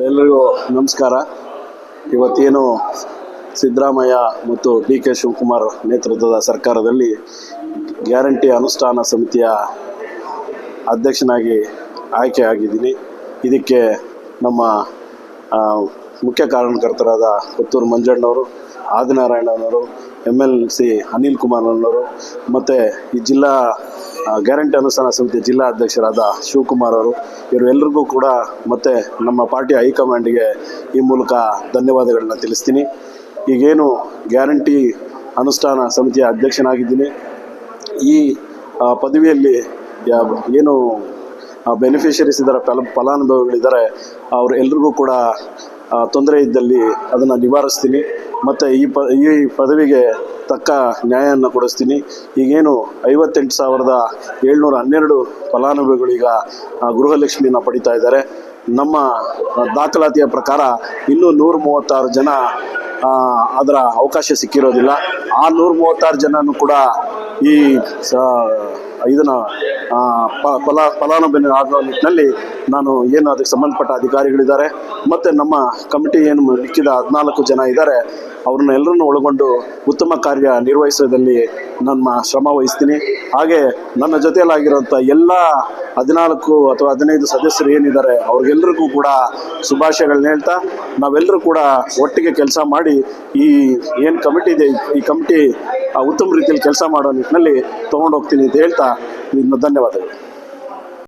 ಎಲ್ಲರಿಗೂ ನಮಸ್ಕಾರ. ಇವತ್ತೇನು ಸಿದ್ದರಾಮಯ್ಯ ಮತ್ತು ಡಿ ಕೆ ಶಿವಕುಮಾರ್ ನೇತೃತ್ವದ ಸರ್ಕಾರದಲ್ಲಿ ಗ್ಯಾರಂಟಿ ಅನುಷ್ಠಾನ ಸಮಿತಿಯ ಅಧ್ಯಕ್ಷನಾಗಿ ಆಯ್ಕೆಯಾಗಿದ್ದೀನಿ. ಇದಕ್ಕೆ ನಮ್ಮ ಮುಖ್ಯ ಕಾರಣಕರ್ತರಾದ ಪುತ್ತೂರು ಮಂಜಣ್ಣವರು, ಆದಿನಾರಾಯಣನವರು, MLC ಅನಿಲ್ ಕುಮಾರ್ನವರು ಮತ್ತು ಈ ಜಿಲ್ಲಾ ಗ್ಯಾರಂಟಿ ಅನುಷ್ಠಾನ ಸಮಿತಿ ಜಿಲ್ಲಾ ಅಧ್ಯಕ್ಷರಾದ ಶಿವಕುಮಾರ್ ಅವರು, ಇವರೆಲ್ಲರಿಗೂ ಕೂಡ ಮತ್ತು ನಮ್ಮ ಪಾರ್ಟಿಯ ಹೈಕಮಾಂಡ್ಗೆ ಈ ಮೂಲಕ ಧನ್ಯವಾದಗಳನ್ನ ತಿಳಿಸ್ತೀನಿ. ಈಗೇನು ಗ್ಯಾರಂಟಿ ಅನುಷ್ಠಾನ ಸಮಿತಿಯ ಅಧ್ಯಕ್ಷನಾಗಿದ್ದೀನಿ, ಈ ಪದವಿಯಲ್ಲಿ ಏನು ಬೆನಿಫಿಷರೀಸ್ ಇದ್ದಾರೆ, ಫಲಾನುಭವಿಗಳಿದ್ದಾರೆ, ಅವರು ಎಲ್ರಿಗೂ ಕೂಡ ತೊಂದರೆ ಇದ್ದಲ್ಲಿ ಅದನ್ನು ನಿವಾರಿಸ್ತೀನಿ ಮತ್ತು ಈ ಪದವಿಗೆ ತಕ್ಕ ನ್ಯಾಯವನ್ನು ಕೊಡಿಸ್ತೀನಿ. ಈಗೇನು 58,712 ಫಲಾನುಭವಿಗಳೀಗ ಗೃಹಲಕ್ಷ್ಮಿನ ಪಡಿತಾ ಇದ್ದಾರೆ. ನಮ್ಮ ದಾಖಲಾತಿಯ ಪ್ರಕಾರ ಇನ್ನೂ 136 ಜನ ಅದರ ಅವಕಾಶ ಸಿಕ್ಕಿರೋದಿಲ್ಲ. ಆ 136 ಜನನೂ ಕೂಡ ಈ ಇದನ್ನು ಫಲಾನುಭವಿ ಆಗೋ ನಿಟ್ಟಿನಲ್ಲಿ ನಾನು ಏನು ಅದಕ್ಕೆ ಸಂಬಂಧಪಟ್ಟ ಅಧಿಕಾರಿಗಳಿದ್ದಾರೆ ಮತ್ತು ನಮ್ಮ ಕಮಿಟಿ ಏನು ಮಿಕ್ಕಿದ 14 ಜನ ಇದ್ದಾರೆ, ಅವ್ರನ್ನೆಲ್ಲರನ್ನು ಒಳಗೊಂಡು ಉತ್ತಮ ಕಾರ್ಯ ನಿರ್ವಹಿಸೋದಲ್ಲಿ ನನ್ನ ಶ್ರಮ ವಹಿಸ್ತೀನಿ. ಹಾಗೆ ನನ್ನ ಜೊತೆಯಲ್ಲಾಗಿರೋಂಥ ಎಲ್ಲ 14 ಅಥವಾ 15 ಸದಸ್ಯರು ಏನಿದ್ದಾರೆ ಅವ್ರಿಗೆಲ್ಲರಿಗೂ ಕೂಡ ಶುಭಾಶಯಗಳನ್ನ ಹೇಳ್ತಾ, ನಾವೆಲ್ಲರೂ ಕೂಡ ಒಟ್ಟಿಗೆ ಕೆಲಸ ಮಾಡಿ ಈ ಏನು ಕಮಿಟಿ ಇದೆ, ಈ ಕಮಿಟಿ ಉತ್ತಮ ರೀತಿಯಲ್ಲಿ ಕೆಲಸ ಮಾಡೋ ನಿಟ್ಟಿನಲ್ಲಿ ತೊಗೊಂಡೋಗ್ತೀನಿ ಅಂತ ಹೇಳ್ತಾ ಧನ್ಯವಾದಗಳು.